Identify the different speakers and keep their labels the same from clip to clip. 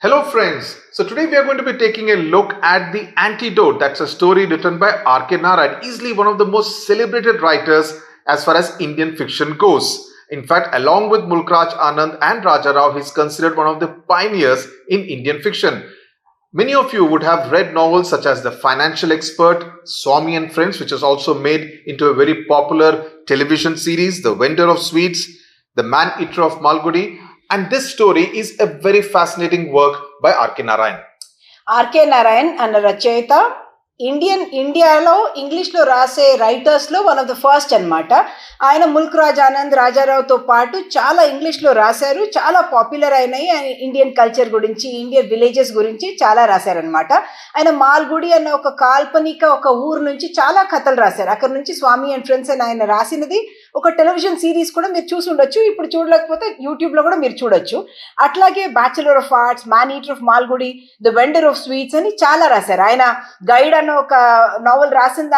Speaker 1: Hello, friends. So today we are going to be taking a look at the Antidote. That's a story written by R.K. Narayan, easily one of the most celebrated writers as far as Indian fiction goes. In fact, along with Mulkraj Anand and Raja Rao, he's considered one of the pioneers in Indian fiction. Many of you would have read novels such as The Financial Expert, Swami and Friends, which is also made into a very popular television series, The Vendor of Sweets, The Man-Eater of Malgudi. And this story is a very fascinating work by R.K. Narayan.
Speaker 2: RK Narayan అన్న రచయిత ఇండియాలో ఇంగ్లీష్లో రాసే రైటర్స్లో one of the first అన్నమాట. ఆయన ముల్క్ ఆనంద్ రాజారావుతో పాటు చాలా ఇంగ్లీష్లో రాశారు, చాలా పాపులర్ అయినాయి. ఆయన ఇండియన్ కల్చర్ గురించి, ఇండియన్ విలేజెస్ గురించి చాలా రాశారనమాట. ఆయన మాల్గుడి అన్న ఒక కాల్పనిక ఒక ఊరు నుంచి చాలా కథలు రాశారు. అక్కడ నుంచి స్వామి అండ్ ఫ్రెండ్స్ అని ఆయన రాసినది ఒక టెలివిజన్ సిరీస్ కూడా మీరు చూసి ఉండొచ్చు. ఇప్పుడు చూడలేకపోతే యూట్యూబ్లో కూడా మీరు చూడొచ్చు. అట్లాగే bachelor of arts, man eater of Malgudi, the vendor of sweets అని చాలా రాశారు. ఆయన గైడ్ అన్న ఒక నావెల్ రాసిన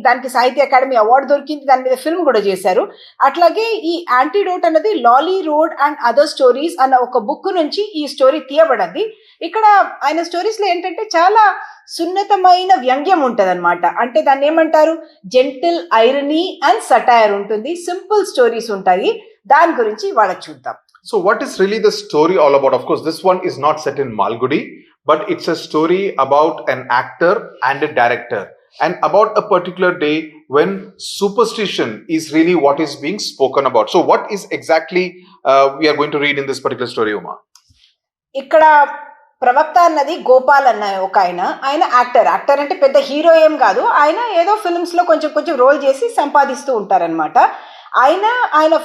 Speaker 2: దానికి సాహిత్య అకాడమీ అవార్డు దొరికింది, దాని మీద ఫిల్మ్ కూడా చేశారు. అట్లాగే ఈ యాంటీడోట్ అన్నది లాలీ రోడ్ అండ్ అదర్ స్టోరీస్ అన్న ఒక బుక్ నుంచి ఈ స్టోరీ తీయబడింది. ఇక్కడ ఆయన స్టోరీస్లో ఏంటంటే చాలా సున్నితమైన వ్యంగ్యం ఉంటుంది అనమాట. అంటే దాన్ని ఏమంటారు, జెంటిల్ ఐరనీ అండ్ సటైర్ ఉంటుంది, సింపుల్ స్టోరీస్ ఉంటాయి. దాని గురించి ఇవాళ చూద్దాం.
Speaker 1: So what is really the story all about? Of course, this one is not set in Malgudi, but it's a story about an actor and a director and about a particular day when superstition is really what is being spoken about. So what is exactly we are going to read in this particular story, Uma?
Speaker 2: ఇక్కడ ప్రవక్త అన్నది గోపాల్ అన్న ఒక ఆయన actor అంటే పెద్ద hero ఏం కాదు. ఆయన ఏదో ఫిల్మ్స్లో కొంచెం రోల్ చేసి సంపాదిస్తూ ఉంటారనమాట. ఆయన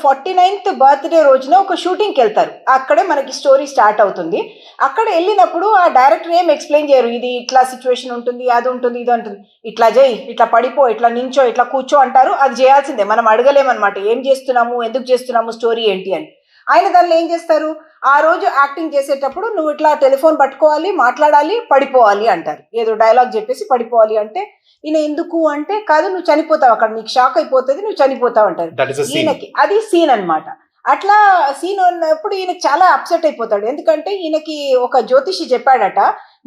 Speaker 2: 49th బర్త్డే రోజున ఒక షూటింగ్కి వెళ్తారు. అక్కడే మనకి స్టోరీ స్టార్ట్ అవుతుంది. అక్కడ వెళ్ళినప్పుడు ఆ డైరెక్టర్ ఏం ఎక్స్ప్లెయిన్ చేయరు, ఇది ఇట్లా సిచ్యువేషన్ ఉంటుంది, అది ఉంటుంది, ఇది ఉంటుంది, ఇట్లా చేయి, ఇట్లా పడిపో, ఇట్లా నించో, ఇట్లా కూర్చో అంటారు. అది చేయాల్సిందే, మనం అడగలేమన్నమాట ఏం చేస్తున్నాము, ఎందుకు చేస్తున్నాము, స్టోరీ ఏంటి అని. ఆయన దానిలో ఏం చేస్తారు, ఆ రోజు యాక్టింగ్ చేసేటప్పుడు నువ్వు ఇట్లా టెలిఫోన్ పట్టుకోవాలి, మాట్లాడాలి, పడిపోవాలి అంటారు. ఏదో డైలాగ్ చెప్పేసి పడిపోవాలి అంటే ఈయన ఎందుకు అంటే, కాదు నువ్వు చనిపోతావు, అక్కడ నీకు షాక్ అయిపోతుంది, నువ్వు చనిపోతావు అంటారు. ఈయనకి అది సీన్ అనమాట. అట్లా సీన్ ఉన్నప్పుడు ఈయనకి చాలా అప్సెట్ అయిపోతాడు. ఎందుకంటే ఈయనకి ఒక జ్యోతిషి చెప్పాడట,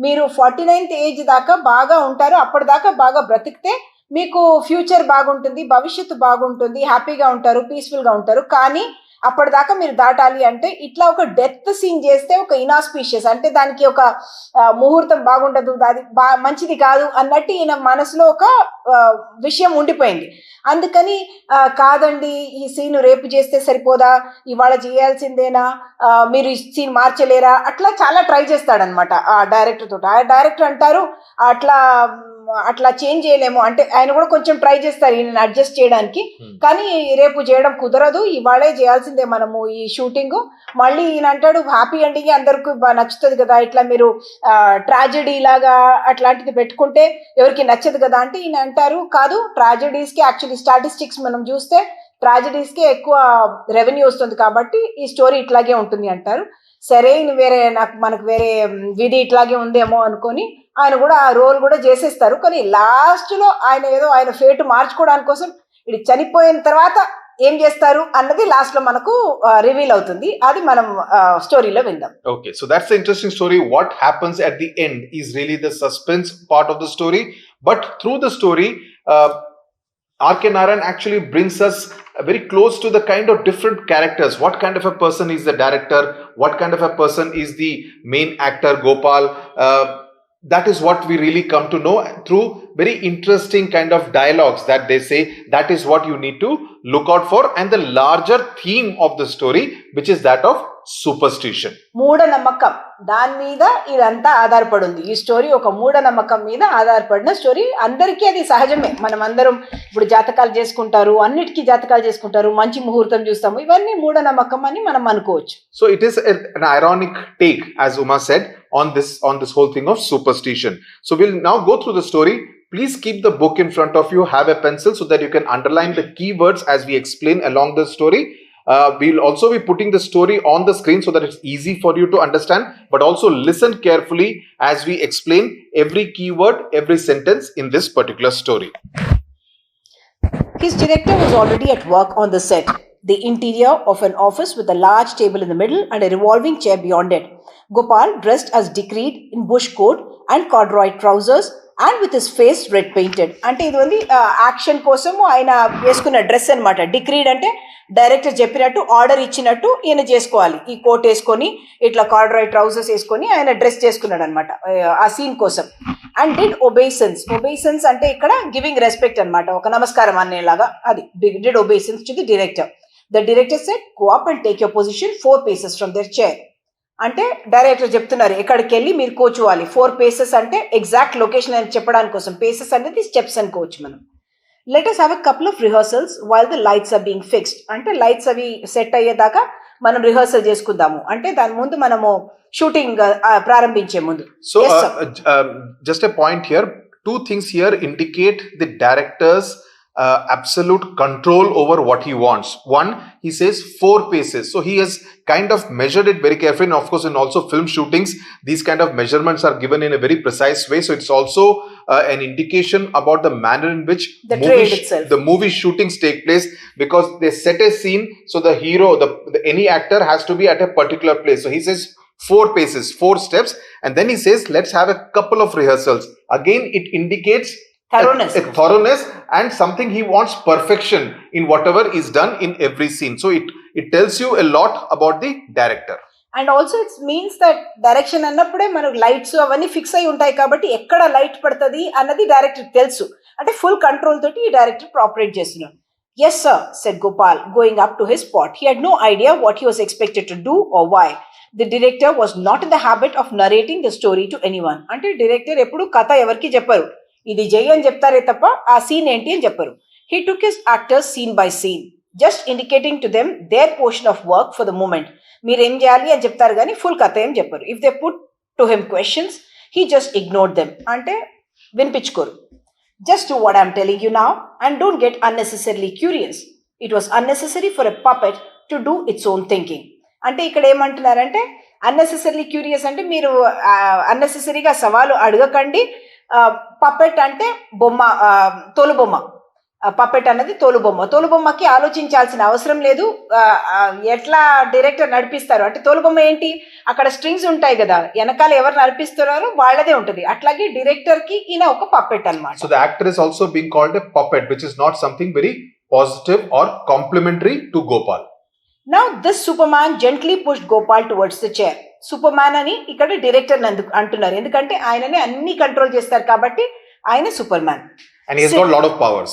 Speaker 2: మీరు 49th ఏజ్ దాకా బాగా ఉంటారు, అప్పటిదాకా బాగా బ్రతికితే మీకు ఫ్యూచర్ బాగుంటుంది, భవిష్యత్తు బాగుంటుంది, హ్యాపీగా ఉంటారు, పీస్ఫుల్గా ఉంటారు. కానీ అప్పటిదాకా మీరు దాటాలి అంటే ఇట్లా ఒక డెత్ సీన్ చేస్తే ఒక ఇనాస్పీషియస్, అంటే దానికి ఒక ముహూర్తం బాగుండదు, అది మంచిది కాదు అన్నట్టు ఈయన మనసులో ఒక విషయం ఉండిపోయింది. అందుకని కాదండి, ఈ సీన్ రేపు చేస్తే సరిపోదా, ఇవాళ చేయాల్సిందేనా, మీరు ఈ సీన్ మార్చలేరా, అట్లా చాలా ట్రై చేస్తాడనమాట ఆ డైరెక్టర్ తోటి. ఆ డైరెక్టర్ అంటారు అట్లా చేంజ్ చేయలేము అంటే, ఆయన కూడా కొంచెం ట్రై చేస్తారు ఈయన అడ్జస్ట్ చేయడానికి. కానీ రేపు చేయడం కుదరదు, ఇవాళే చేయాల్సిందే మనము ఈ షూటింగ్. మళ్ళీ ఈయన అంటాడు హ్యాపీ ఎండింగ్ అందరికి నచ్చుతుంది కదా, ఇట్లా మీరు ట్రాజెడీ లాగా అట్లాంటిది పెట్టుకుంటే ఎవరికి నచ్చదు కదా అంటే, ఈయన అంటారు కాదు, ట్రాజెడీస్కి యాక్చువల్లీ స్టాటిస్టిక్స్ మనం చూస్తే ట్రాజెడీస్కి ఎక్కువ రెవెన్యూ వస్తుంది, కాబట్టి ఈ స్టోరీ ఇట్లాగే ఉంటుంది అంటారు. సరే మనకు వేరే విధి ఇట్లాగే ఉందేమో అనుకొని ఆయన కూడా ఆ రోల్ కూడా చేసేస్తారు. కానీ లాస్ట్లో ఆయన ఫేట్ మార్చుకోవడానికి కోసం ఇది చనిపోయిన తర్వాత ఏం చేస్తారు అన్నది లాస్ట్ లో మనకు రివీల్ అవుతుంది. అది మనం స్టోరీలో విందాం.
Speaker 1: Okay, so that's the interesting story. What happens at the end is really the suspense part of the story. But through the story, R.K. Narayan actually brings us very close to the kind of different characters. What kind of a person is the director? What kind of a person is the main actor, Gopal? That is what we really come to know through very interesting kind of dialogues that they say. That is what you need to look out for, and the larger theme of the story, which is that of superstition.
Speaker 2: మూఢనమ్మకం దాని మీద ఇదంతా ఆధారపడి ఉంది. ఈ story ఒక మూఢనమ్మకం మీద ఆధారపడిన స్టోరీ. అందరికీ అది సహజమే. మనం అందరం ఇప్పుడు జాతకాలు చేసుకుంటారు, అన్నిటికీ జాతకాలు చేసుకుంటారు, మంచి ముహూర్తం చూస్తాము, ఇవన్నీ మూఢనమ్మకం అని మనం అనుకోవచ్చు.
Speaker 1: So it is an ironic take, as Uma said, on this whole thing of superstition. So we'll now go through the story. Please keep the book in front of you, have a pencil so that you can underline the keywords as we explain along the story. We'll also be putting the story on the screen so that it's easy for you to understand, but also listen carefully as we explain every keyword, every sentence in this particular story.
Speaker 2: His director was already at work on the set. The interior of an office with a large table in the middle and a revolving chair beyond it. Gopal, dressed as decreed in bush coat and corduroy trousers and with his face red painted. అంటే ఇది ఉంది action కోసం ఆయన వేసుకున్న dress అనమాట. Decried అంటే director చెప్పినట్టు order ఇచ్చినట్టు ఈయన చేసుకోవాలి. ఈ కోట్ వేసుకొని ఇట్లా కార్డ్రాయ్ ట్రౌజర్స్ వేసుకొని ఆయన డ్రెస్ చేసుకున్నాడు అనమాట ఆ సీన్ కోసం. And did ఒబేసన్స్. ఒబేసన్స్ అంటే ఇక్కడ గివింగ్ రెస్పెక్ట్ అనమాట, ఒక నమస్కారం అనేలాగా. అది did obeisance to the director. The director said go up and take your position 4 paces from their chair. అంటే డైరెక్టర్ చెప్తున్నారు ఎక్కడికి వెళ్ళి మీరు కూర్చోవాలి. 4 paces అంటే ఎగ్జాక్ట్ లొకేషన్ అని చెప్పడానికి కోసం. పేసెస్ అనేది స్టెప్స్ అనుకోవచ్చు మనం. Let us have a couple of rehearsals while the lights are being fixed. అంటే లైట్స్ అవి సెట్ అయ్యేదాకా మనం రిహర్సల్ చేసుకుందాము. అంటే దాని ముందు మనము షూటింగ్ ప్రారంభించే ముందు.
Speaker 1: So just a point here, 2 things here indicate the director's absolute control over what he wants. One, he says 4 paces, so he has kind of measured it very carefully. And of course, in also film shootings, these kind of measurements are given in a very precise way, so it's also an indication about the manner in which the movie shootings take place, because they set a scene, so the hero, any actor has to be at a particular place. So he says 4 paces, 4 steps, and then he says let's have a couple of rehearsals. Again, it indicates a thoroughness and something he wants perfection in whatever is done in every scene. So it tells you a lot about the director.
Speaker 2: And also it's means that direction అన్నప్పుడే మనకు lights అవన్నీ fix అయి ఉంటాయి కాబట్టి ఎక్కడ light పడుతుంది అన్నది director తెలుసు. అంటే ఫుల్ కంట్రోల్ తోటి ఈ డైరెక్టర్ ఆపరేట్ చేస్తున్నాడు. Yes sir said Gopal going up to his spot. He had no idea what he was expected to do or why. The director was not in the habit of narrating the story to anyone. అంటే director ఎప్పుడు కథ ఎవరికి చెప్పరు, ఇది జై అని చెప్తారే తప్ప ఆ సీన్ ఏంటి అని చెప్పరు. He took his actors scene by scene, just indicating to them their portion of work for the moment. మీరేం చేయాలి అని చెప్తారు కానీ ఫుల్ కథ ఏం చెప్పరు. If they put to him questions he just ignored them. అంటే వినిపించుకోరు. Just do what I'm telling you now and don't get unnecessarily curious. It was unnecessary for a puppet to do its own thinking. అంటే ఇక్కడ ఏమంటున్నారంటే unnecessarily curious అంటే మీరు అన్నెసెసరీగా సవాలు అడగకండి. Puppet అంటే బొమ్మ, తోలుబొమ్మ. పపెట్ అన్నది తోలుబొమ్మ. తోలుబొమ్మకి ఆలోచించాల్సిన అవసరం లేదు. ఎట్లా డైరెక్టర్ నడిపిస్తారు అంటే తోలుబొమ్మ ఏంటి, అక్కడ స్ట్రింగ్స్ ఉంటాయి కదా, వెనకాల ఎవరు నడిపిస్తున్నారో వాళ్ళదే ఉంటుంది. అట్లాగే డైరెక్టర్ కి ఈయన ఒక పపెట్ అన్నమాట.
Speaker 1: So the actor is also being called a puppet, which is not something very positive or complimentary to Gopal.
Speaker 2: Now this Superman gently pushed Gopal towards the chair. Superman అని ఇక్కడ director అంటున్నారు, ఎందుకంటే ఆయననే అన్ని control చేస్తారు కాబట్టి ఆయన Superman.
Speaker 1: And he has got a lot of powers.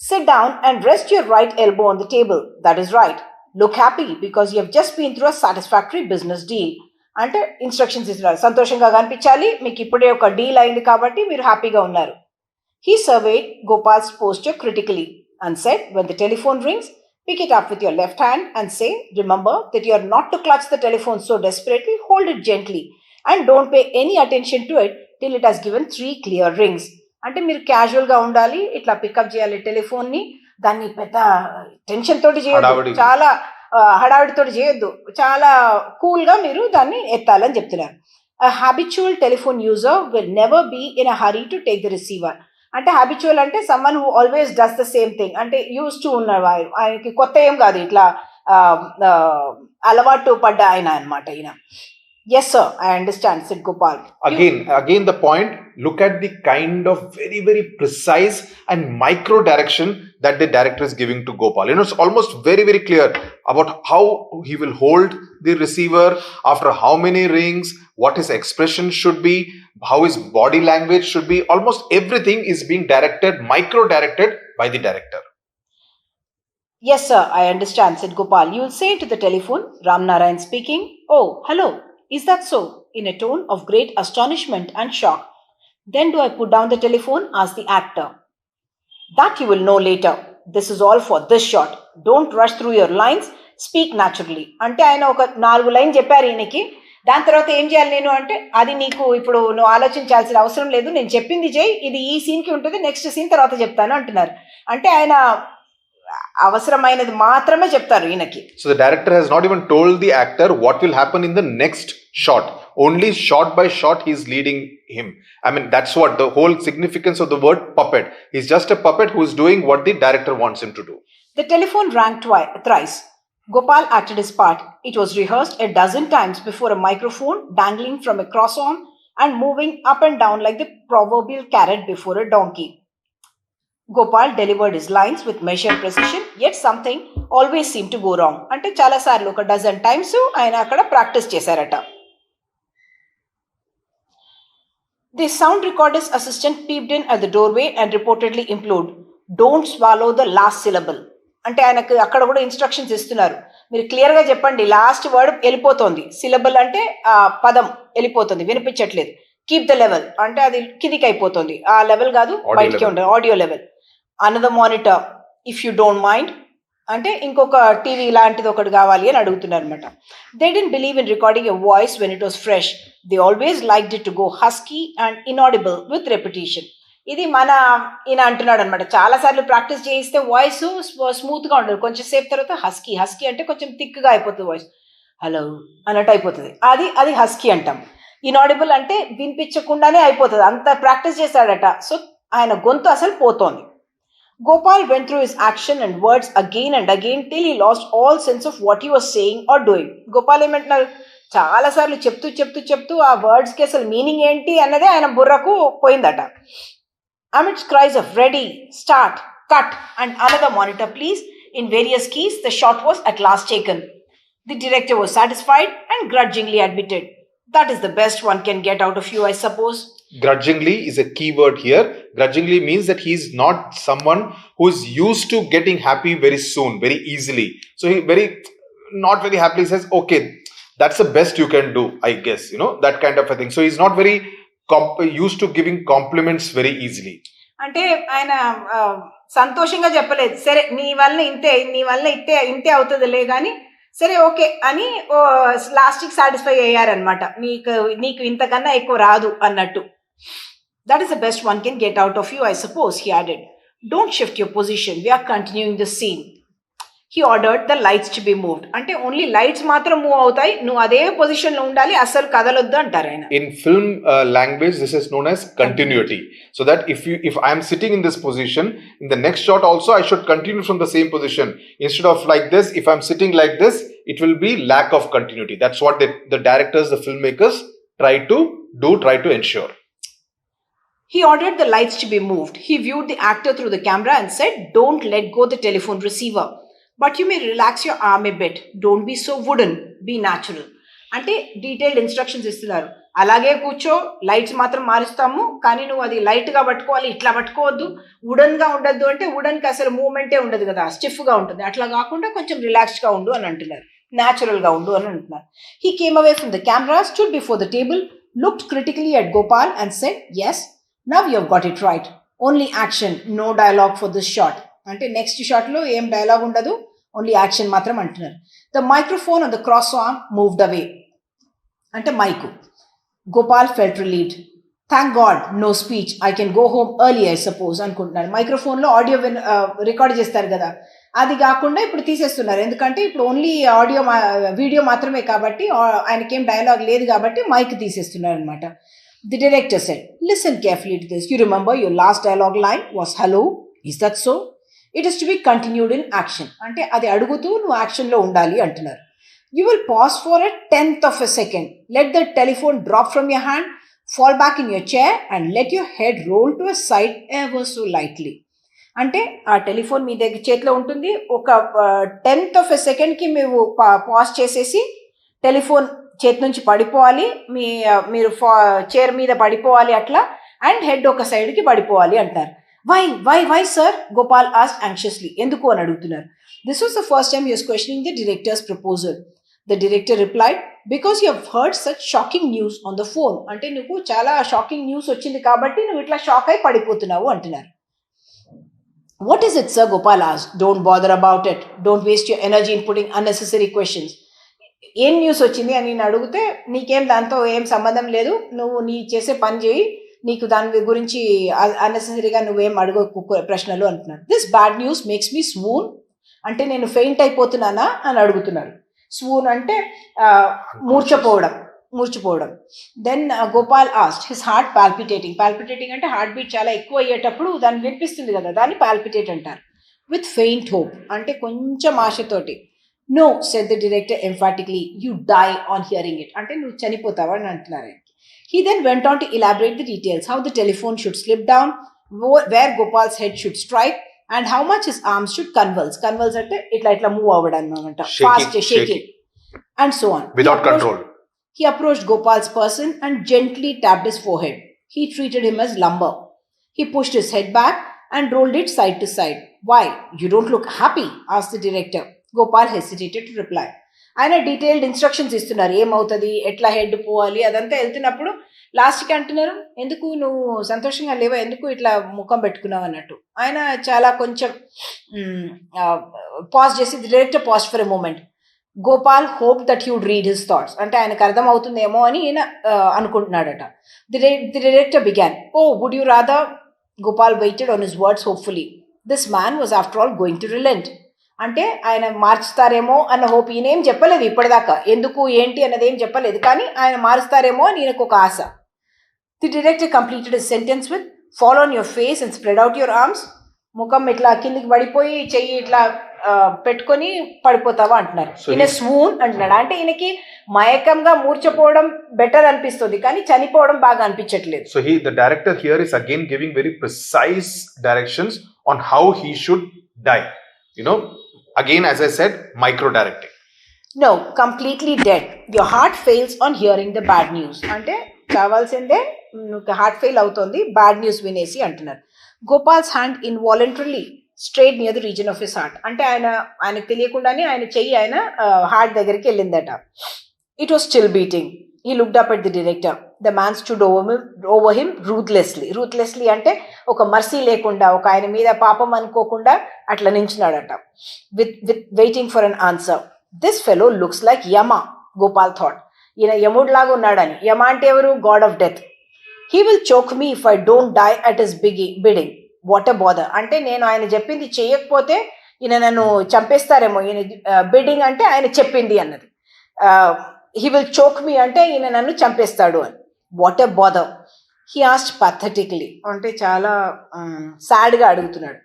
Speaker 2: Sit down and rest your right elbow on the table. That is right. Look happy because you have just been through a satisfactory business deal. అంటే instructions ఇస్తున్నారు, సంతోషంగా కనిపించాలి, మీకు ఇప్పుడే ఒక deal అయింది కాబట్టి మీరు హ్యాపీగా ఉన్నారు. He surveyed Gopal's posture critically and said, when the telephone rings, pick it up with your left hand and say, remember that you are not to clutch the telephone so desperately, hold it gently and don't pay any attention to it till it has given 3 clear rings. అంటే మీరు క్యాజువల్గా ఉండాలి, ఇట్లా pickup చేయాలి టెలిఫోన్ని. దాన్ని పెద్ద tension తోటి చేయొద్దు, చాలా హడావిడితోటి చేయొద్దు, చాలా కూల్గా మీరు దాన్ని ఎత్తాలని చెప్తున్నారు. A habitual telephone user will never be in a hurry to take the receiver. అంటే హ్యాబిచువల్ అంటే someone who always does the same thing. అంటే యూస్ టు ఉన్నారు, ఆయనకి కొత్త ఏం కాదు, ఇట్లా అలవాటు పడ్డ ఆయన అనమాట ఈయన. Yes sir, I understand, said Gopal.
Speaker 1: Again the point, look at the kind of very very precise and micro direction that the director is giving to Gopal. You know, it's almost very very clear about how he will hold the receiver, after how many rings, what his expression should be, how his body language should be. Almost everything is being directed, micro directed by the director.
Speaker 2: Yes sir, I understand, said Gopal. You will say to the telephone, Ram Narayan speaking. Oh, hello. Is that so? In a tone of great astonishment and shock. Then do I put down the telephone? asked the actor. That you will know later. This is all for this shot. Don't rush through your lines. Speak naturally. అంటే ఆయన ఒక 4 line చెప్పారు ఈయనకి. దాని తర్వాత ఏం చేయాలి నేను అంటే, అది నీకు ఇప్పుడు నువ్వు ఆలోచించాల్సిన అవసరం లేదు, నేను చెప్పింది చేయి, ఇది ఈ సీన్కి ఉంటుంది, నెక్స్ట్ సీన్ తర్వాత చెప్తాను అంటున్నారు. అంటే ఆయన అవసరమైనది మాత్రమే చెప్తారు ఈయనకి.
Speaker 1: So the director has not even told the actor what will happen in the next shot. Only shot by shot he is leading him. I mean, that's what the whole significance of the word puppet. He's just a puppet who is doing what the director wants him to do.
Speaker 2: The telephone rang thrice. Gopal acted his part. It was rehearsed a dozen times before a microphone dangling from a cross-arm and moving up and down like the proverbial carrot before a donkey. Gopal delivered his lines with measured precision, yet something always seemed to go wrong. అంటే చాలా సార్లు ఒక dozen times ఆయన అక్కడ practice చేశారట. The sound recorder's assistant peeped in at the doorway and reportedly implored, "Don't swallow the last syllable." అంటే ఆయనకు అక్కడ కూడా ఇన్స్ట్రక్షన్స్ ఇస్తున్నారు. మీరు క్లియర్గా చెప్పండి, లాస్ట్ వర్డ్ వెళ్ళిపోతుంది. సిలబుల్ అంటే ఆ పదం వెళ్ళిపోతుంది, వినిపించట్లేదు. కీప్ ద లెవెల్ అంటే అది కిందికి అయిపోతుంది, ఆ లెవెల్ కాదు, బయటికి ఉంటుంది, audio level. Another monitor if you don't mind అంటే ఇంకొక టీవీ లాంటిది ఒకటి కావాలి అని అడుగుతున్నారు అనమాట. They didn't believe in recording a voice when it was fresh. They always like it to go husky and inaudible with repetition. ఇది మన ఈయన అంటున్నాడు అనమాట. చాలాసార్లు ప్రాక్టీస్ చేయిస్తే వాయిస్ స్మూత్గా ఉండదు, కొంచెం సేపు తర్వాత హస్కీ. హస్కీ అంటే కొంచెం థిక్గా అయిపోతుంది వాయిస్, హలో అన్నట్టు అయిపోతుంది, అది హస్కీ అంటాం. ఇన్ఆడిబుల్ అంటే వినిపించకుండానే అయిపోతుంది, అంత ప్రాక్టీస్ చేశాడట. సో ఆయన గొంతు అసలు పోతోంది. Gopal went through his action and words again and again till he lost all sense of what he was saying or doing. Gopal ఏమంటున్నారు, చాలాసార్లు చెప్తూ ఆ వర్డ్స్కి అసలు మీనింగ్ ఏంటి అన్నదే ఆయన బుర్రకు పోయిందట. Amidst cries of ready, start, cut and another monitor please in various keys, the shot was at last taken. The director was satisfied and grudgingly admitted, "That is the best one can get out of you, I suppose."
Speaker 1: Grudgingly is a key word here. Grudgingly means that he is not someone who is used to getting happy very soon, very easily. So he not very happily says, okay, that's the best you can do, I guess, that kind of a thing. So he's not very used to giving compliments very easily.
Speaker 2: అంటే ఆయన సంతోషంగా చెప్పలేదు, సరే నీ వల్ల ఇంతే అవుతుందిలే కానీ సరే ఓకే అని లాస్ట్కి సాటిస్ఫై అయ్యారనమాట. నీకు ఇంతకన్నా ఎక్కువ రాదు అన్నట్టు. That is the best one can get out of you, I suppose, he added. Don't shift your position. We are continuing the scene. He ordered the lights to be moved. అంటే only lights మాత్రం move అవుతాయి, నువ్వు అదే position లో ఉండాలి, అసలు కదలొద్దు అంటారు ఆయన.
Speaker 1: In film language, this is known as continuity. So that if I am sitting in this position, in the next shot also I should continue from the same position. Instead of like this, if I am sitting like this, it will be lack of continuity. That's what the directors, the filmmakers try to ensure.
Speaker 2: He ordered the lights to be moved. He viewed the actor through the camera and said, "Don't let go the telephone receiver. But you may relax your arm a bit. Don't be so wooden. Be natural." అంటే detailed instructions ఇస్తున్నారు. అలాగే కూర్చో, lights మాత్రం మారుస్తాము, కానీ నువ్వు అది లైట్గా పట్టుకోవాలి, ఇట్లా పట్టుకోవద్దు, వుడన్గా ఉండద్దు. అంటే వుడన్కి అసలు మూమెంటే ఉండదు కదా, స్టిఫ్గా ఉంటుంది. అట్లా కాకుండా కొంచెం రిలాక్స్డ్గా ఉండు అని అంటున్నారు, న్యాచురల్గా ఉండు అని అంటున్నారు. He came away from the camera, stood before the table, looked critically at Gopal and said, "Yes, now you have got it right. Only action, no dialogue for this shot." అంటే నెక్స్ట్ షాట్లో ఏం dialogue ఉండదు, only action మాత్రం అంటున్నారు. The microphone on the cross arm moved away. అంటే mic. Gopal felt relieved. Thank God no speech, I can go home early I suppose అనుకుంటున్నారు. మైక్రోఫోన్లో audio record చేస్తారు కదా, అది కాకుండా ఇప్పుడు తీసేస్తున్నారు. ఎందుకంటే ఇప్పుడు ఓన్లీ వీడియో మాత్రమే కాబట్టి, ఆయనకేం డైలాగ్ లేదు కాబట్టి మైక్ తీసేస్తున్నారు అనమాట. The director said, "Listen carefully to this. You remember your last dialogue line was hello? Is that so? It is to be continued in action." అంటే అది అడుగుతూ నువ్వు యాక్షన్లో ఉండాలి అంటున్నారు. You will pause for a 10th of a second. Let the telephone drop from your hand, fall back in your chair and let your head roll to a side ever so lightly. అంటే ఆ telephone మీ దగ్గర చేతిలో ఉంటుంది, ఒక 10th of a secondకి మేము pause చేసేసి telephone చేతి నుంచి పడిపోవాలి, మీరు చైర్ మీద పడిపోవాలి అట్లా, అండ్ హెడ్ ఒక సైడ్కి పడిపోవాలి అంటారు. Why sir, Gopal asked anxiously. ఎందుకు అని అడుగుతున్నారు. This was the first time he was questioning the director's proposal. The director replied, "because you have heard such shocking news on the phone." అంటే నువ్వు చాలా షాకింగ్ న్యూస్ వచ్చింది కాబట్టి నువ్వు ఇట్లా షాక్ అయి పడిపోతున్నావు అంటున్నారు. "What is it, sir?" Gopal asked. "Don't bother about it. Don't waste your energy in putting unnecessary questions." ఏం న్యూస్ వచ్చింది అని నేను అడిగితే నీకేం దాంతో ఏం సంబంధం లేదు, నువ్వు నీ చేసే పని చేయి, నీకు దాని గురించి అన్నెసెసరీగా నువ్వేం అడుగు ప్రశ్నలు అంటున్నారు. "This bad news makes me swoon." అంటే నేను ఫెయింట్ అయిపోతున్నానా అని అడుగుతున్నారు. స్వూన్ అంటే మూర్చిపోవడం. Then Gopal asked, his heart palpitating అంటే హార్ట్ బీట్ చాలా ఎక్కువ అయ్యేటప్పుడు దాన్ని వినిపిస్తుంది కదా, దాన్ని పాల్పిటేట్ అంటారు. with faint hope. అంటే కొంచెం ఆశతోటి. No, said the director emphatically. You die on hearing it. అంటే నువ్వు చనిపోతావా అని అంటున్నారు ఆయనకి. He then went on to elaborate the details. How the telephone should slip down, where Gopal's head should strike, and how much his arms should convulse. Convulse అంటే ఇట్లా move అవ్వడం అన్నమాట. Fast shaking. And so on.
Speaker 1: Without control.
Speaker 2: He approached Gopal's person and gently tapped his forehead. He treated him as lumber. He pushed his head back and rolled it side to side. Why? You don't look happy? Asked the director. Gopal hesitated to reply. ఆయన detailed instructions ఇస్తున్నారు, ఏమవుతుంది, ఎట్లా head పోవాలి, అదంతా వెళ్తున్నప్పుడు లాస్ట్కి అంటున్నారు, ఎందుకు నువ్వు సంతోషంగా లేవా, ఎందుకు ఇట్లా ముఖం పెట్టుకున్నావు అన్నట్టు. ఆయన చాలా కొంచెం పాజ్ చేసి director pause for a moment. Gopal hope that would read his thoughts. అంటే ఆయనకు అర్థం అవుతుందేమో అని ఈయన అనుకుంటున్నాడట. The director began. Oh would you rather? Gopal waited on his words hopefully. This man was after all going to relent. అంటే ఆయన మార్చుతారేమో అన్న హోప్. ఈయనేం చెప్పలేదు ఇప్పటిదాకా, ఎందుకు ఏంటి అన్నది ఏం చెప్పలేదు, కానీ ఆయన మారుస్తారేమో అని ఈయనకు ఒక ఆశ. The director completed his sentence with fall on your face and spread out your arms. ముఖం ఇట్లా కిందికి పడిపోయి చెయ్యి ఇట్లా పెట్టుకొని పడిపోతావా అంటున్నారు. ఈయన స్వూన్ అంటున్నాడు. అంటే ఈయనకి మయకంగా మూర్చపోవడం బెటర్ అనిపిస్తుంది, కానీ చనిపోవడం బాగా అనిపించట్లేదు.
Speaker 1: So the director here is again giving very precise directions on how he should die. Again, as I said, micro directing.
Speaker 2: No, completely dead. Your heart fails on hearing the bad news. అంటే కావాల్సిందే heart fail అవుతుంది bad news వినేసి అంటున్నారు. Gopal's hand involuntarily strayed near the region of his heart. అంటే ఆయనకు తెలియకుండానే ఆయన చెయ్యి ఆయన హార్ట్ దగ్గరికి వెళ్ళిందట. It was still beating. He looked up at the director. The man stood over him ruthlessly. Ruthlessly అంటే ఒక మర్సీ లేకుండా, ఒక ఆయన మీద పాపం అనుకోకుండా అట్లా నించున్నాడట. With waiting for an answer. This fellow looks like Yama, Gopal thought. ఈయన యముడు లాగా ఉన్నాడని. యమ అంటే ఎవరు? God of death. He will choke me if I don't die at his bidding. What a bother. అంటే నేను ఆయన చెప్పింది చేయకపోతే ఈయన నన్ను చంపేస్తారేమో. ఈయన బిడ్డింగ్ అంటే ఆయన చెప్పింది అన్నది. He will choke me అంటే ఈయన నన్ను చంపేస్తాడు అని. What a bother. He asked pathetically. అంటే చాలా సాడ్గా అడుగుతున్నాడు.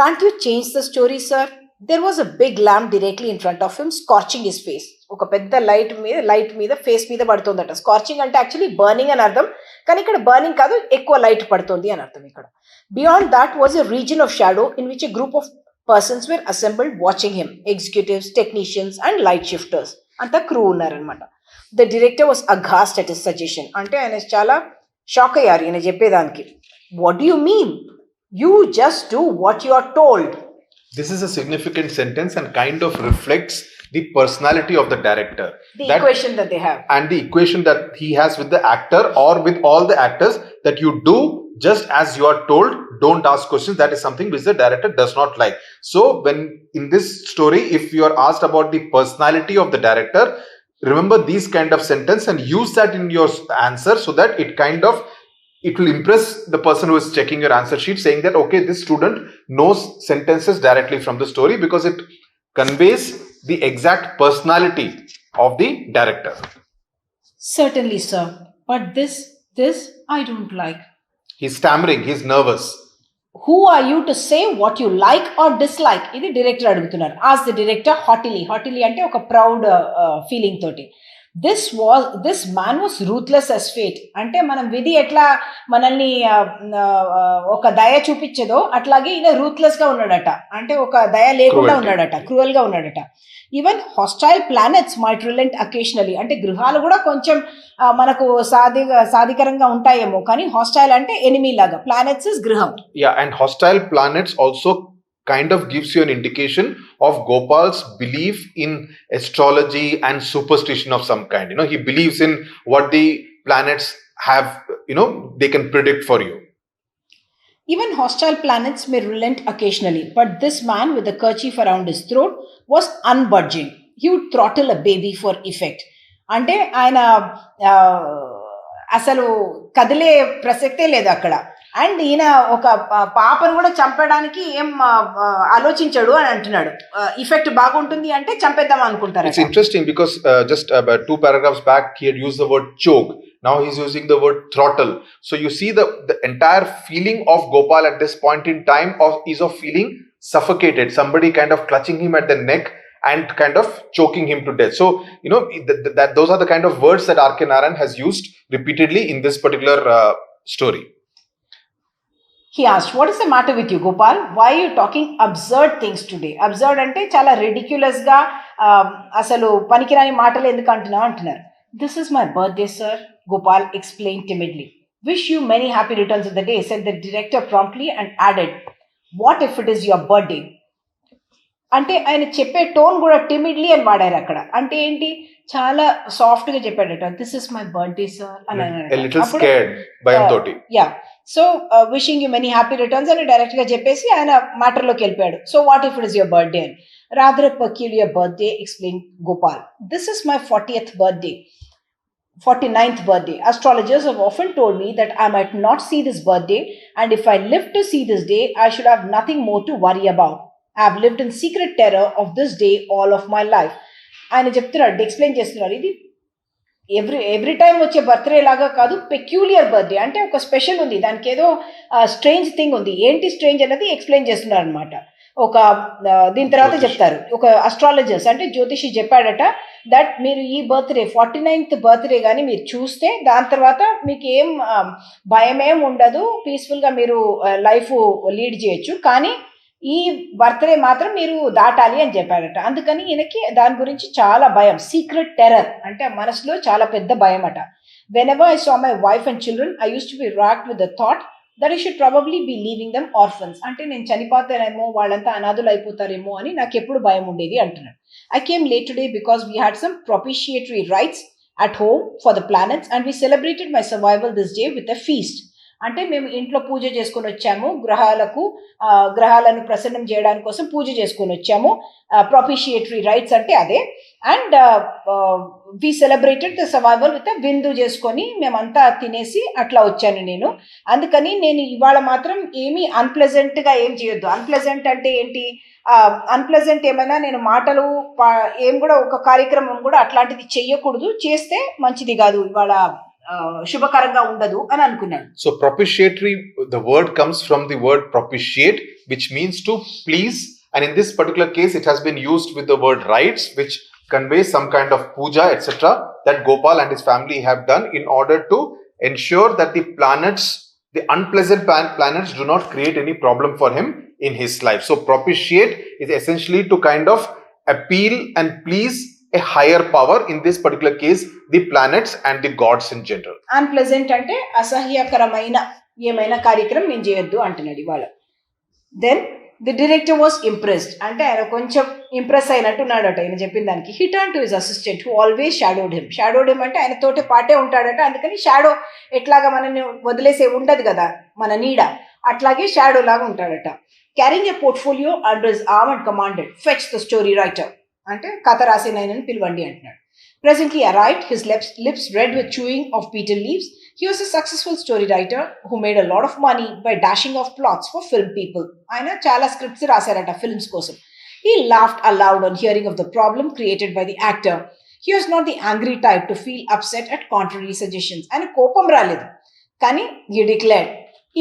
Speaker 2: Can't you change the story sir? There was a big lamp directly in front of him scorching his face. ఒక పెద్ద లైట్ మీద ఫేస్ మీద పడుతుందట. స్కార్చింగ్ అంటే యాక్చువల్లీ బర్నింగ్ అని అర్థం, కానీ ఇక్కడ బర్నింగ్ కాదు, ఎక్కువ లైట్ పడుతుంది అని అర్థం ఇక్కడ. Beyond that was a region of shadow in which a group of persons were assembled watching him. Executives, technicians and light shifters అంతా క్రూ ఉన్నారనమాట. The director was aghast at his suggestion. అంటే ఆయన చాలా shock అయ్యారు ఈయన చెప్పేదానికి. What do you mean? You just do what you are told.
Speaker 1: This is a significant sentence and kind of reflects the personality of the director.
Speaker 2: The equation that they have.
Speaker 1: And the equation that he has with the actor or with all the actors, that you do just as you are told, don't ask questions. That is something which the director does not like. So when in this story, if you are asked about the personality of the director, remember these kind of sentence and use that in your answer, so that it will impress the person who is checking your answer sheet, saying that, okay, this student knows sentences directly from the story, because it conveys the exact personality of the director.
Speaker 2: Certainly, sir. But this I don't like.
Speaker 1: He's stammering, he's nervous.
Speaker 2: Who are you to say what you like or dislike? ఇది director అడుగుతున్నారు. Ask the director haughtily. Haughtily అంటే ఒక proud feeling తోటి. This man was ruthless as fate. అంటే మనం విధి ఎట్లా మనల్ని ఒక దయ చూపించదో అట్లాగే ఈయన రూత్లెస్ గా ఉన్నాడట. అంటే ఒక దయ లేకుండా ఉన్నాడట, క్రూయల్ గా ఉన్నాడట. Even hostile planets might relent occasionally. అంటే గృహాలు కూడా కొంచెం మనకు సాధికరంగా ఉంటాయేమో, కానీ హాస్టైల్ అంటే ఎనిమీ లాగా. ప్లానెట్స్ ఇస్ గృహం.
Speaker 1: Yeah, and hostile planets also kind of gives you an indication of Gopal's belief in astrology and superstition of some kind. He believes in what the planets have, they can predict for you.
Speaker 2: Even hostile planets may relent occasionally, but this man with the kerchief around his throat was unbudging. He would throttle a baby for effect. అంటే ఆయన అసలు కదిలే ప్రసక్తే లేదు అక్కడ. And ఈయన ఒక పాపను కూడా చంపడానికి ఏం ఆలోచించాడు అని అంటున్నాడు. ఇఫెక్ట్ బాగుంటుంది అంటే చంపేద్దాం అనుకుంటారు.
Speaker 1: It's interesting because just about 2 paragraphs back he had used the word choke. Now he's using the word throttle. So you see the entire feeling of Gopal at this point in time is of feeling suffocated, somebody kind of clutching him at the neck and kind of choking him to death. So, that those are the kind of words that R.K. Narayan has used repeatedly in this particular story.
Speaker 2: He asked, what is the matter with you, Gopal? Why are you talking absurd things today? Absurd అంటే చాలా ridiculous గా అసలు పనికిరాని మాటలు ఎందుకు అంటున్నావు అంటున్నారు. This is my birthday, sir, Gopal explained timidly. Wish you many happy returns of the day, said the director promptly and added, what if it is your birthday? అంటే ఆయన చెప్పే టోన్ కూడా టిమిడ్లీ అని వాడారు అక్కడ. అంటే ఏంటి, చాలా సాఫ్ట్ గా చెప్పాడట, this is my birthday sir అని
Speaker 1: భయంతోటి.
Speaker 2: Yeah, so wishing you many happy returns అని డైరెక్ట్ గా చెప్పేసి ఆయన మ్యాటర్లోకి వెళ్ళిపోయాడు. So what if it is your birthday అని. Rather peculiar birthday, explain Gopal. This is my 40th birthday, 49th birthday. Astrologers have often told me that I might not see this birthday, and if I live to see this day, I should have nothing more to worry about. I have lived in secret terror of this day all of my life. ఆయన చెప్తున్నాడు, explain చేస్తున్నారు, ఇది every time వచ్చే birthday లాగా కాదు, peculiar birthday అంటే ఒక special ఉంది, దానికి ఏదో స్ట్రేంజ్ థింగ్ ఉంది. ఏంటి స్ట్రేంజ్ అనేది ఎక్స్ప్లెయిన్ చేస్తున్నారు అనమాట. ఒక దీని తర్వాత చెప్తారు, ఒక అస్ట్రాలజర్స్ అంటే జ్యోతిషి చెప్పాడట, దట్ మీరు ఈ బర్త్డే 49th బర్త్డే కానీ మీరు చూస్తే దాని తర్వాత మీకు ఏం భయమేం ఉండదు, పీస్ఫుల్గా మీరు లైఫ్ లీడ్ చేయొచ్చు, కానీ ఈ బర్త్డే మాత్రం మీరు దాటాలి అని చెప్పాడట. అందుకని ఈయనకి దాని గురించి చాలా భయం, సీక్రెట్ టెర్రర్ అంటే మనసులో చాలా పెద్ద భయం అట. Whenever I saw my wife and children I used to be racked with the thought that I should probably be leaving them orphans. అంటే నేను చనిపోతానేమో, వాళ్ళంతా అనాథులు అయిపోతారేమో అని నాకు ఎప్పుడు భయం ఉండేది అంటున్నాడు. I came late today because we had some propitiatory rites at home for the planets and we celebrated my survival this day with a feast. అంటే మేము ఇంట్లో పూజ చేసుకొని వచ్చాము, గ్రహాలను ప్రసన్నం చేయడానికి కోసం పూజ చేసుకొని వచ్చాము. ప్రొపిషియేటరీ రైట్స్ అంటే అదే. And we celebrated the survival with విందు చేసుకొని మేమంతా తినేసి అట్లా వచ్చాను నేను. అందుకని నేను ఇవాళ మాత్రం ఏమీ అన్ప్లెజెంట్గా ఏం చేయొద్దు. అన్ప్లెజెంట్ అంటే ఏంటి, అన్ప్లెజెంట్ ఏమైనా నేను మాటలు ఏం కూడా ఒక కార్యక్రమం కూడా అట్లాంటిది చెయ్యకూడదు, చేస్తే మంచిది కాదు, ఇవాళ శుభకరంగా ఉండదు అని అనుకున్నాను.
Speaker 1: So propitiatory, the word comes from the word propitiate, which means to please, and in this particular case it has been used with the word rites, which conveys some kind of puja etc. that Gopal and his family have done in order to ensure that the planets, the unpleasant planets, do not create any problem for him in his life. So propitiate is essentially to kind of appeal and please a higher power, in this particular case the planets and the gods in general.
Speaker 2: Unpleasant అంటే అసహ్యకరమైన ఏమైనా కార్యక్రమం నేను చేయొద్దు అంటున్నాడు ఇవాళ. Then the director was impressed అంటే ఆయన కొంచెం ఇంప్రెస్ అయినట్టున్నాడట ఆయన చెప్పిన దానికి. He turn to his assistant who always shadowed him అంటే ఆయన తోటి పాటే ఉంటాడట. అందుకని షాడో ఎట్లాగా మనని వదిలేసే ఉండదు కదా మన నీడ, అట్లాగే షాడో లాగా ఉంటాడట. Carrying a portfolio under his arm and commanded fetch the story writer అంటే కథ రాసిన ఆయనని పిలవండి అంటున్నాడు. Presently arrived, his lips red with chewing of betel leaves. He was a successful story writer who made a lot of money by dashing off plots for film people. ఆయన చాలా scripts రాశారట films కోసం. He laughed aloud on hearing of the problem created by the actor. He was not the angry type to feel upset at contrary suggestions. ఆయన కోపం రాలేదు, కానీ he declared,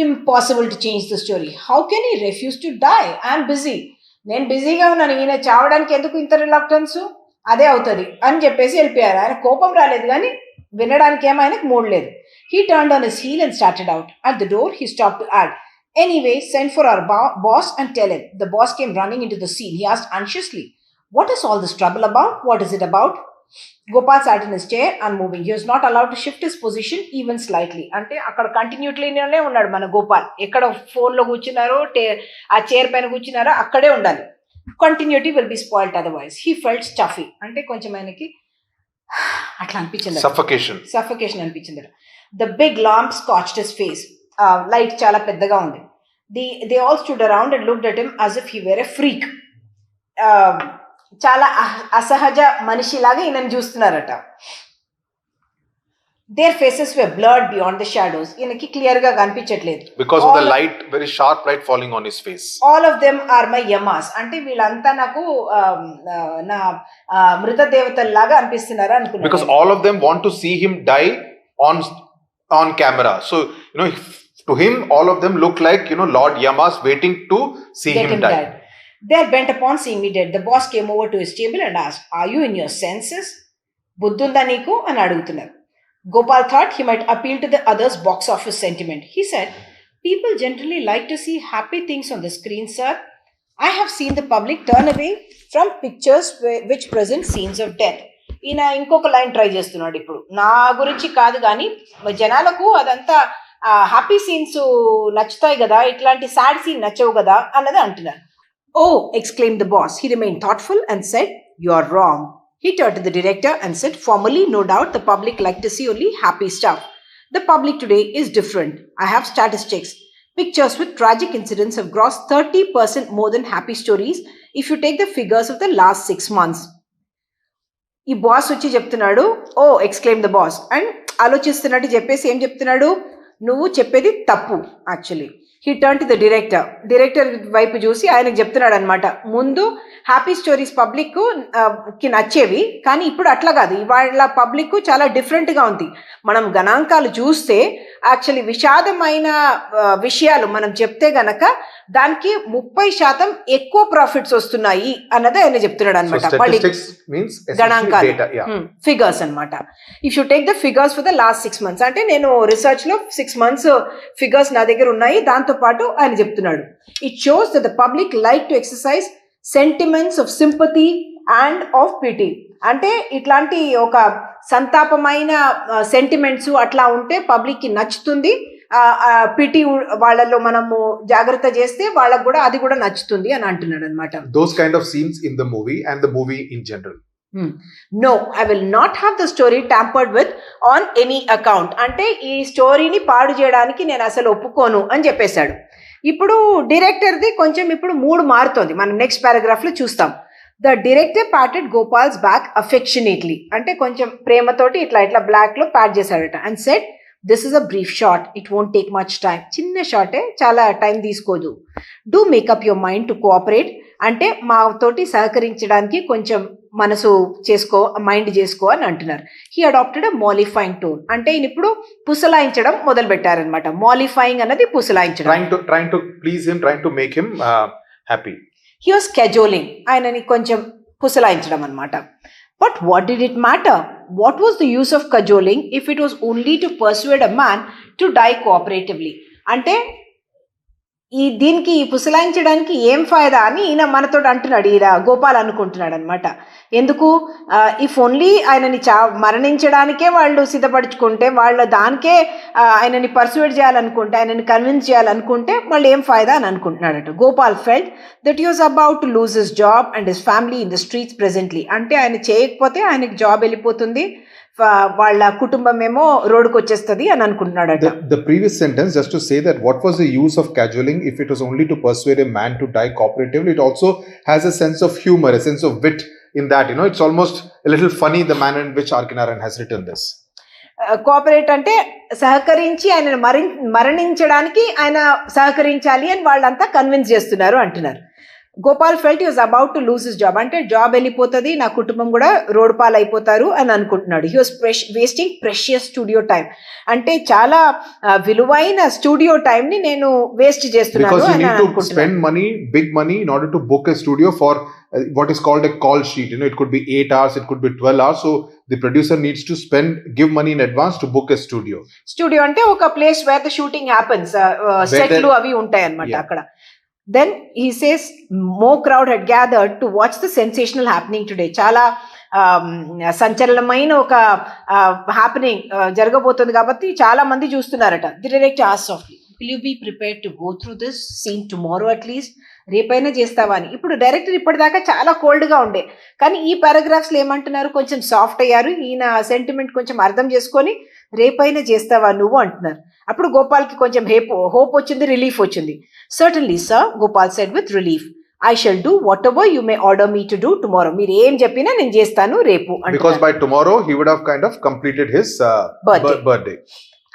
Speaker 2: impossible to change the story. How can he refuse to die? I am busy. నేను బిజీగా ఉన్నాను, ఈయన చావడానికి ఎందుకు ఇంత రిలక్టెన్స్, అదే అవుతుంది అని చెప్పేసి వెళ్ళిపోయారు. ఆయన కోపం రాలేదు, కానీ వినడానికి ఏమో ఆయనకు మూడ్ లేదు. He turned on his heel and started out. At the door, he stopped to add, anyway, send for our boss and tell him. The boss came running into the scene. He asked anxiously, what is all this trouble about? What is it about? Gopal sat in his chair unmoving. He was not allowed to shift his position even slightly. అంటే అక్కడ కంటిన్యూటీలోనే ఉన్నాడు మన గోపాల్. ఎక్కడ ఫోన్లో కూర్చున్నారో ఆ chair పైన కూర్చున్నారో అక్కడే ఉండాలి. Continuity will be spoiled otherwise. He felt stuffy అంటే కొంచెం ఆయనకి అట్లా అనిపించింది, సఫకేషన్ అనిపించింది. The big lamp scorched his face. Light చాలా పెద్దగా ఉంది. They all stood around and looked at him as if he were a freak. చాలా అసహజ మనిషిలాగా ఈయనను చూస్తున్నారట. Their faces were blurred beyond the shadows. ఈయనకి క్లియర్ గా కనిపించట్లేదు.
Speaker 1: Because of the light, very sharp light falling on his face.
Speaker 2: All of them are my yamas. అంటే వీళ్ళంతా నాకు నా మృత దేవతల్లాగా అనిపిస్తున్నారు అనుకున్నాను.
Speaker 1: Because all of them want to see him die on camera. So, to him all of them look like, Lord Yamas waiting to see him die.
Speaker 2: They are bent upon seeing me dead. The boss came over to his table and asked, "Are you in your senses?" బుద్ధుందా నీకు అని అడుగుతున్నారు. Gopal thought he might appeal to the other's box office sentiment. He said, "People generally like to see happy things on the screen, sir. I have seen the public turn away from pictures which present scenes of death." ఈయన ఇంకొక line try చేస్తున్నాడు ఇప్పుడు. నా గురించి కాదు కానీ జనాలకు అదంతా హ్యాపీ సీన్స్ నచ్చుతాయి కదా, ఇట్లాంటి సాడ్ సీన్ నచ్చవు కదా అన్నది అంటున్నారు. "Oh," exclaimed the boss. He remained thoughtful and said, "You are wrong." He turned to the director and said, "Formally, no doubt the public like to see only happy stuff. The public today is different. I have statistics. Pictures with tragic incidents have grossed 30% more than happy stories if you take the figures of the last 6 months." ఈ boss వచ్చి చెప్తున్నాడు, "ఓ," exclaim the boss, and ఆలోచిస్తున్నట్టు చెప్పేసి ఏం చెప్తున్నాడు, "నువ్వు చెప్పేది తప్పు actually." He turn to the director వైపు చూసి ఆయనకు చెప్తున్నాడు అనమాట, ముందు హ్యాపీ స్టోరీస్ పబ్లిక్ కి నచ్చేవి, కానీ ఇప్పుడు అట్లా కాదు, ఇవాళ పబ్లిక్ చాలా డిఫరెంట్గా ఉంది. మనం గణాంకాలు చూస్తే యాక్చువల్లీ విషాదమైన విషయాలు మనం చెప్తే గనక దానికి 30% ఎక్కువ ప్రాఫిట్స్ వస్తున్నాయి అన్నది ఆయన చెప్తున్నాడు అనమాట. గణాంకాలు, ఫిగర్స్ అనమాట. If you take the figures for the last 6 months, అంటే నేను రీసెర్చ్ లో 6 months ఫిగర్స్ నా దగ్గర ఉన్నాయి, దాంతో పాటు ఆయన చెప్తున్నాడు, "it shows that the public like to exercise sentiments of sympathy and of pity." అంటే ఇట్లాంటి ఒక సంతాపమైన సెంటిమెంట్స్ అట్లా ఉంటే పబ్లిక్ కి నచ్చుతుంది, పిటి వాళ్ళలో మనము జాగ్రత్త చేస్తే వాళ్ళకు కూడా అది కూడా నచ్చుతుంది అని అంటున్నాడు అనమాట.
Speaker 1: Those kind of scenes in the movie and the movie in general.
Speaker 2: "No, I will not have the story tampered with on any account." అంటే ఈ స్టోరీని పాడు చేయడానికి నేను అసలు ఒప్పుకోను అని చెప్పేశాడు. ఇప్పుడు డైరెక్టర్ది కొంచెం ఇప్పుడు మూడ్ మారుతోంది, మనం నెక్స్ట్ పారాగ్రాఫ్ లో చూస్తాం. "The director patted Gopal's back affectionately." అంటే కొంచెం ప్రేమతోటి ఇట్లా ఇట్లా బ్లాక్ లో ప్యాట్ చేశాడట. "And said, this is a brief shot. It won't take much time." చిన్న షాటే, చాలా టైం తీసుకోదు. "Do make up your mind to cooperate." అంటే మాతోటి సహకరించడానికి కొంచెం మనసు చేసుకో, మైండ్ చేసుకో అని అంటున్నారు. "He adopted a mollifying tone." అంటే ఈయన ఇప్పుడు పుసలాయించడం మొదలు పెట్టారనమాట. మాలిఫైయింగ్ అన్నది పుసలాయించడం,
Speaker 1: trying to please him, trying to make him happy.
Speaker 2: He was cajoling, ఆయనని కొంచెం పుసలాయించడం అనమాట. "But what did it matter? What was the use of cajoling if it was only to persuade a man to die cooperatively?" అంటే దీనికి పుసలాయించడానికి ఏం ఫాయిదా అని ఈయన మనతో అంటున్నాడు, ఈయన గోపాల్ అనుకుంటున్నాడు అనమాట. ఎందుకు, ఇఫ్ ఓన్లీ ఆయనని మరణించడానికే వాళ్ళు సిద్ధపడుచుకుంటే, వాళ్ళ దానికే ఆయనని పర్సువేట్ చేయాలనుకుంటే, ఆయనని కన్విన్స్ చేయాలనుకుంటే మళ్ళీ ఏం ఫాయిదా అని అనుకుంటున్నాడట. Gopal felt that he was about to lose his job and his family in the streets presently. అంటే ఆయన చేయకపోతే ఆయనకి జాబ్ వెళ్ళిపోతుంది, వాళ్ళ కుటుంబం ఏమో రోడ్డుకు వచ్చేస్తుంది అని అనుకుంటున్నాడట.
Speaker 1: The previous sentence, just to say that what was the use of cajoling if it was only to persuade a man to die cooperatively, it also has a sense of humor, a sense of wit in that, it's almost a little funny the manner in which Arkenaran has written this.
Speaker 2: Cooperate అంటే సహకరించి ఆయన మరణించడానికి ఆయన సహకరించాలి అని వాళ్ళంతా convince చేస్తున్నారు అంటున్నారు. Gopal felt he was about to lose his job, అంటే జాబ్ వెళ్ళిపోతుంది, నా కుటుంబం కూడా రోడ్ పాలు అయిపోతారు అని అనుకుంటున్నాడు. హి was wasting precious studio time, అంటే చాలా విలువైన స్టూడియో టైం ని నేను వేస్ట్ చేస్తున్నాను అని అనుకుంటున్నాను.
Speaker 1: Spend money, big money in order to book a studio for what is called a call sheet. It could be 8 hours, it could be 12 hours. So the producer needs to give money in advance to book a studio.
Speaker 2: Studio అంటే ఒక place where the shooting happens, సెట్లు అవి ఉంటాయి అన్నమాట అక్కడ. Then he says, more crowd had gathered to watch the sensational happening today. చాలా సంచలనమైన ఒక happening జరగబోతుంది కాబట్టి చాలా మంది చూస్తున్నారట. The director asked softly, "Will you be prepared to go through this scene tomorrow at least?" రేపైనా చేస్తావా అని. ఇప్పుడు డైరెక్టర్ ఇప్పటిదాకా చాలా కోల్డ్గా ఉండే, కానీ ఈ పారాగ్రాఫ్స్లో ఏమంటున్నారు, కొంచెం సాఫ్ట్ అయ్యారు, ఈయన సెంటిమెంట్ కొంచెం అర్థం చేసుకొని రేపైనా చేస్తావా నువ్వు అంటున్నారు. అప్పుడు గోపాల్కి కొంచెం హోప్ వచ్చింది, రిలీఫ్ వచ్చింది. "Certainly, sir," Gopal said with relief. "I shall do whatever you may order me to do tomorrow." మీరు ఏం చెప్పినా నేను చేస్తాను రేపు.
Speaker 1: Because by tomorrow he would have kind of completed his birthday.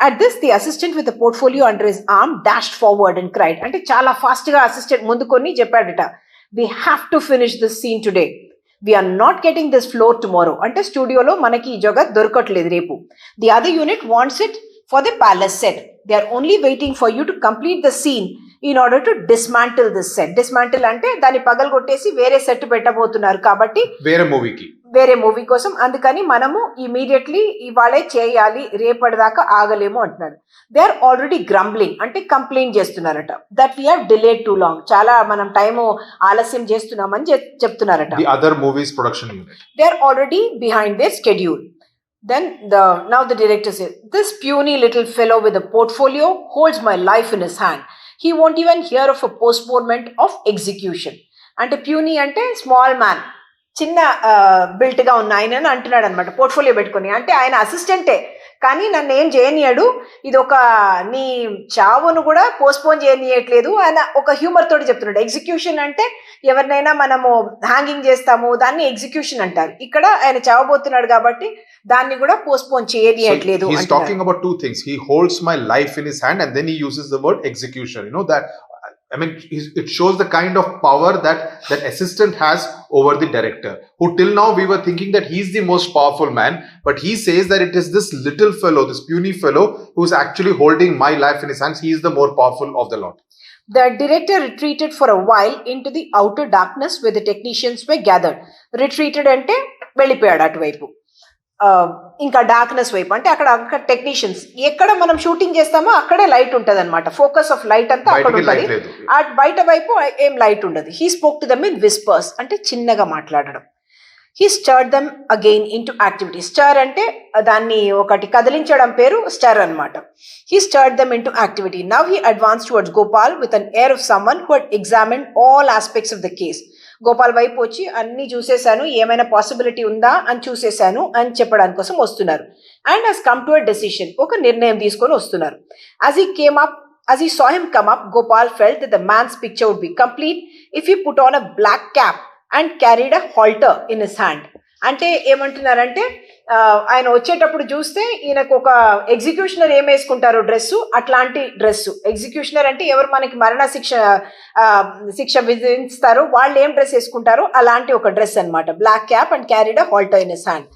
Speaker 2: At this, the assistant with the portfolio under his arm dashed forward and cried. అంటే చాలా fast గా assistant ముందుకొని చెప్పాడట, "We have to finish this scene today. We are not getting this floor tomorrow." అంటే స్టూడియోలో మనకి ఈ జగత్ దొరకట్లేదు రేపు. "The other unit wants it for the palace set. They are only waiting for you to complete the scene in order to dismantle this set. Dismantle అంటే దాన్ని పగలగొట్టేసి వేరే సెట్ పెట్టబోతున్నారు కాబట్టి వేరే మూవీ కోసం. అందుకని మనము ఇమీడియట్లీ ఇవాళే చేయాలి, రేపటిదాకా ఆగలేము అంటున్నాడు. దే ఆర్ ఆల్రెడీ గ్రంబ్లింగ్ అంటే కంప్లైంట్ చేస్తున్నారట that we have delayed two long, చాలా మనం టైం ఆలస్యం చేస్తున్నామని చెప్తున్నారట.
Speaker 1: The other movies production unit.
Speaker 2: They are already behind their schedule. Then now the director says, this puny little fellow with a portfolio holds my life in his hand. He won't even hear of a postponement of execution. అంటే puny అంటే small man, చిన్న built గా ఉన్న ఆయన అని అంటున్నాడు అనమాట. Portfolio పెట్టుకుని అంటే ఆయన అసిస్టెంటే, కానీ నన్ను ఏం చేయనీయడు, ఇది ఒక నీ చావును కూడా పోస్ట్పోన్ చేయనీయట్లేదు ఆయన ఒక హ్యూమర్ తోటి చెప్తున్నాడు. ఎగ్జిక్యూషన్ అంటే ఎవరినైనా మనము హ్యాంగింగ్ చేస్తాము, దాన్ని ఎగ్జిక్యూషన్ అంటారు. ఇక్కడ ఆయన చావబోతున్నాడు కాబట్టి దాన్ని కూడా postpone చేయనీయట్లేదు.
Speaker 1: He's talking about two things. He holds my life in his hand and then he uses the word execution. You know that, I mean, it shows the kind of power that assistant has over the director, who till now we were thinking that he's the most powerful man, but he says that it is this little fellow, this puny fellow, who's actually holding my life in his hands. He is the more powerful of the lot.
Speaker 2: The director retreated for a while into the outer darkness where the technicians were gathered. Retreated అంటే వెళ్ళిపోయాడు అటువైపు, ఇంకా darkness వైపు. అంటే అక్కడ technicians ఎక్కడ మనం shooting చేస్తామో అక్కడే లైట్ ఉంటుంది అనమాట. ఫోకస్ ఆఫ్ లైట్ అంతా అక్కడ ఉంటుంది, బయట వైపు ఏం లైట్ ఉండదు. He spoke to them in whispers అంటే చిన్నగా మాట్లాడడం. He stirred them again into activity. Stir అంటే దాన్ని ఒకటి కదిలించడం పేరు స్టర్ అనమాట. He stirred them into activity. Now he advance towards Gopal with an air of someone who had examined all aspects of the case. Gopal వైపు వచ్చి అన్ని చూసేశాను, ఏమైనా పాసిబిలిటీ ఉందా అని చూసేశాను అని చెప్పడానికి కోసం వస్తున్నారు. And has come to a decision, ఒక నిర్ణయం తీసుకొని వస్తున్నారు. As he saw him come up, Gopal felt that the man's picture would be complete if he put on a black cap and carried a halter in his hand. అంటే ఏమంటున్నారంటే ఆయన వచ్చేటప్పుడు చూస్తే ఈయనకు ఒక ఎగ్జిక్యూషనర్ ఏం వేసుకుంటారు డ్రెస్సు, అట్లాంటి డ్రెస్సు. ఎగ్జిక్యూషనర్ అంటే ఎవరు మనకి మరణ శిక్ష విధిస్తారు వాళ్ళు ఏం డ్రెస్ వేసుకుంటారో అలాంటి ఒక డ్రెస్ అనమాట. Black cap and carried a halter in his hand.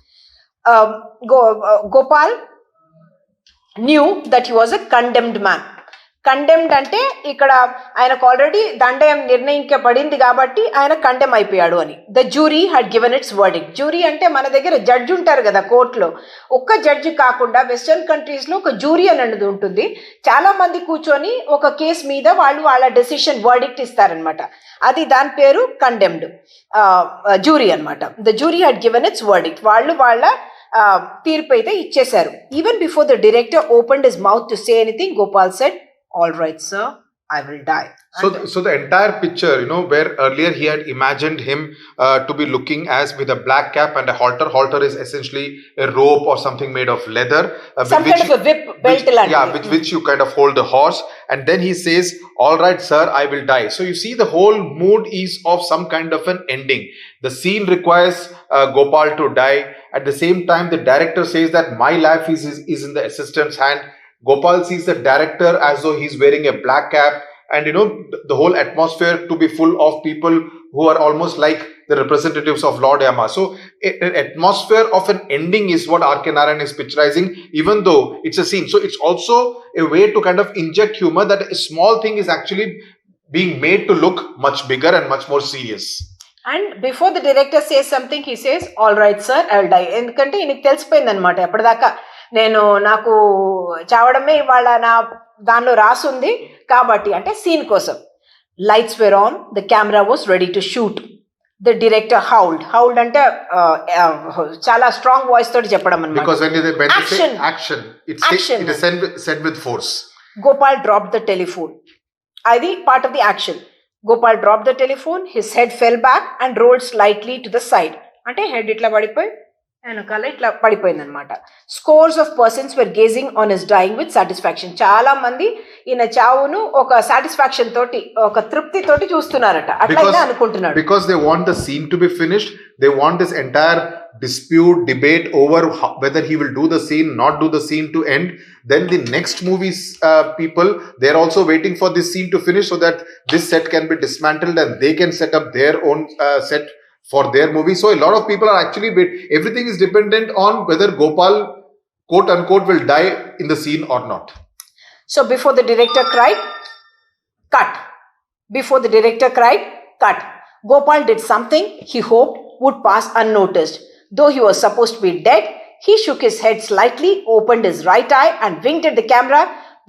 Speaker 2: Gopal knew that he was a condemned man. Condemned అంటే ఇక్కడ ఆయనకు ఆల్రెడీ దండయం నిర్ణయించబడింది కాబట్టి ఆయన కండెమ్ అయిపోయాడు అని. The jury had given it's verdict. Jury అంటే మన దగ్గర జడ్జి ఉంటారు కదా కోర్టులో, ఒక్క జడ్జి కాకుండా వెస్టర్న్ కంట్రీస్లో ఒక జ్యూరీ అనేది ఉంటుంది. చాలా మంది కూర్చొని ఒక కేసు మీద వాళ్ళు వాళ్ళ డెసిషన్ వర్డిక్ట్ ఇస్తారనమాట. అది దాని పేరు కండెమ్డ్ జ్యూరీ అనమాట. The jury had given it's verdict. వాళ్ళు వాళ్ళ తీర్పు అయితే ఇచ్చేశారు. Even before the director opened his mouth to say anything, Gopal said, all right sir, I will die.
Speaker 1: So the entire picture, you know, where earlier he had imagined him to be looking as with a black cap and a halter. Halter is essentially a rope or something made of leather,
Speaker 2: some kind of a whip belt.
Speaker 1: Which you kind of hold the horse, and then he says, all right sir, I will die. So you see the whole mood is of some kind of an ending. The scene requires Gopal to die. At the same time, the director says that my life is in the assistant's hand. Gopal sees the director as though he's wearing a black cap, and you know the whole atmosphere to be full of people who are almost like the representatives of Lord Yama. So an atmosphere of an ending is what R.K. Narayan is picturizing, even though it's a scene. So it's also a way to kind of inject humor that a small thing is actually being made to look much bigger and much more serious.
Speaker 2: And before the director says something, he says, all right sir, I will die. ఎందుకంటే ఈయనకి తెలిసిపోయింది అనమాట ఎప్పటిదాకా నాకు చావడమే ఇవాళ నా దానిలో రాసుంది కాబట్టి, అంటే సీన్ కోసం. Lights were on, the camera was ready to shoot. The director howled అంటే చాలా స్ట్రాంగ్ వాయిస్ తోటి చెప్పడం అన్నమాట. Action.
Speaker 1: It is said with force.
Speaker 2: Gopal drop the telephone. అది part of the action. Gopal dropped the telephone, his head fell back and rolled slightly to the side. అంటే head ఇట్లా పడిపోయి వెనకాల ఇట్లా పడిపోయింది అనమాట. Scores of persons were gazing on his dying with satisfaction. చాలా మంది ఈయన చావును ఒక సాటిస్ఫాక్షన్ తోటి, ఒక తృప్తి తోటి చూస్తున్నారట. అట్లా అనుకుంటున్నాడు.
Speaker 1: Because they want the scene to be finished. They want this entire dispute, debate over whether he will do the scene, not do the scene to end. Then the next movie's people, they're also waiting for this scene to finish so that this set can be dismantled and they can set up their own set for their movie. So a lot of people are actually everything is dependent on whether Gopal quote unquote will die in the scene or not.
Speaker 2: So before the director cried, Cut. Before the director cried, cut. Gopal did something he hoped would pass unnoticed. Though he was supposed to be dead, he shook his head slightly, opened his right eye, and winked at the camera,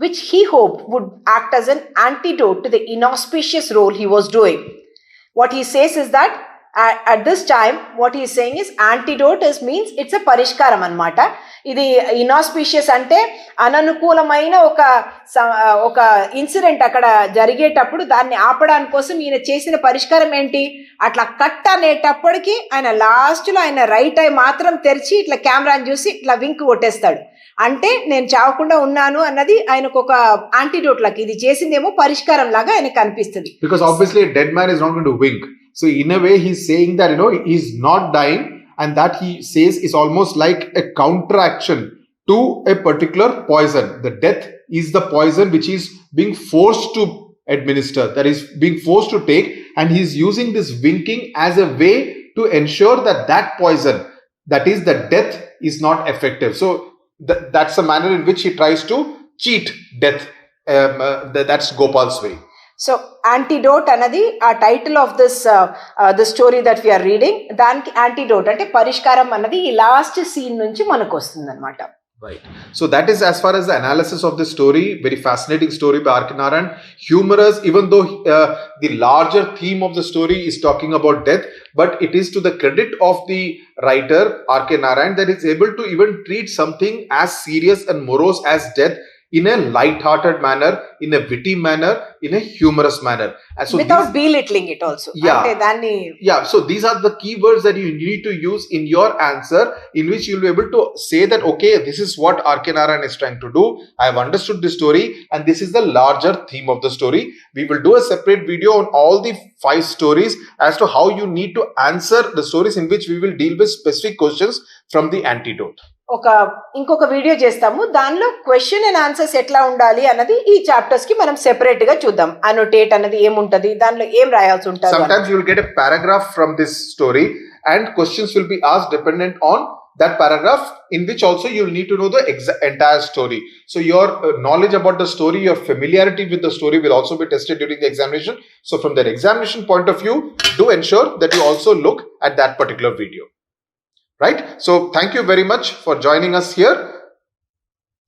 Speaker 2: which he hoped would act as an antidote to the inauspicious role he was doing. What he says is that at this time, what he is saying is antidote means it's a parishkaram anamata. ఇది inauspicious అంటే అననుకూలమైన ఒక incident అక్కడ జరిగేటప్పుడు దాన్ని ఆపడానికి కోసం ఈయన చేసిన పరిష్కారం ఏంటి, అట్లా కట్ అనేటప్పటికి ఆయన లాస్ట్లో ఆయన రైట్ ఐ మాత్రం తెరిచి ఇట్లా కెమెరాని చూసి ఇట్లా వింక్ కొట్టేస్తాడు. అంటే నేను చావకుండా ఉన్నాను అన్నది ఆయనకు ఒక యాంటీడోట్ లాగా, ఇది చేసిందేమో పరిష్కారం లాగా ఆయనకు అనిపిస్తుంది.
Speaker 1: Because obviously a dead man is not going to wink. So in a way he's saying that he's not dying, and that he says is almost like a counteraction to a particular poison. The death is the poison which is being forced to administer, that is being forced to take, and he's using this winking as a way to ensure that that poison, that is the death, is not effective. So that's the manner in which he tries to cheat death. That's Gopal's way.
Speaker 2: So antidote అనేది ఆ title of the story that we are reading. దానికి antidote అంటే పరిష్కారం అన్నది ఈ last scene నుంచి మనకు వస్తుంది అనమాట.
Speaker 1: Right. So that is as far as the analysis of this story. Very fascinating story by R.K. Narayan. Humorous, even though the larger theme of the story is talking about death, but it is to the credit of the writer R.K. Narayan that is able to even treat something as serious and morose as death in a light-hearted manner, in a witty manner, in a humorous manner.
Speaker 2: So without belittling it also.
Speaker 1: Yeah. So these are the keywords that you need to use in your answer, in which you'll be able to say that, okay, this is what R.K. Narayan is trying to do. I have understood the story, and this is the larger theme of the story. We will do a separate video on all the 5 stories as to how you need to answer the stories in which we will deal with specific questions from the Antidote.
Speaker 2: ఇంకొక video చేస్తాము, దానిలో question and answers ఎట్లా ఉండాలి అన్నది ఈ chapters కి మనం separate గా చూద్దాం. అనోటేట్ అనేది ఏముంటది, దానిలో ఏం రాయాల్సి ఉంటుంది.
Speaker 1: Sometimes you will get a paragraph from this story and questions will be asked dependent on that paragraph, in which also you will need to know the entire story. So your knowledge about the story, your familiarity with the story will also be tested during the examination. So from that examination point of view, do ensure that you also look at that particular video. Right? So thank you very much for joining us here.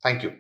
Speaker 1: Thank you.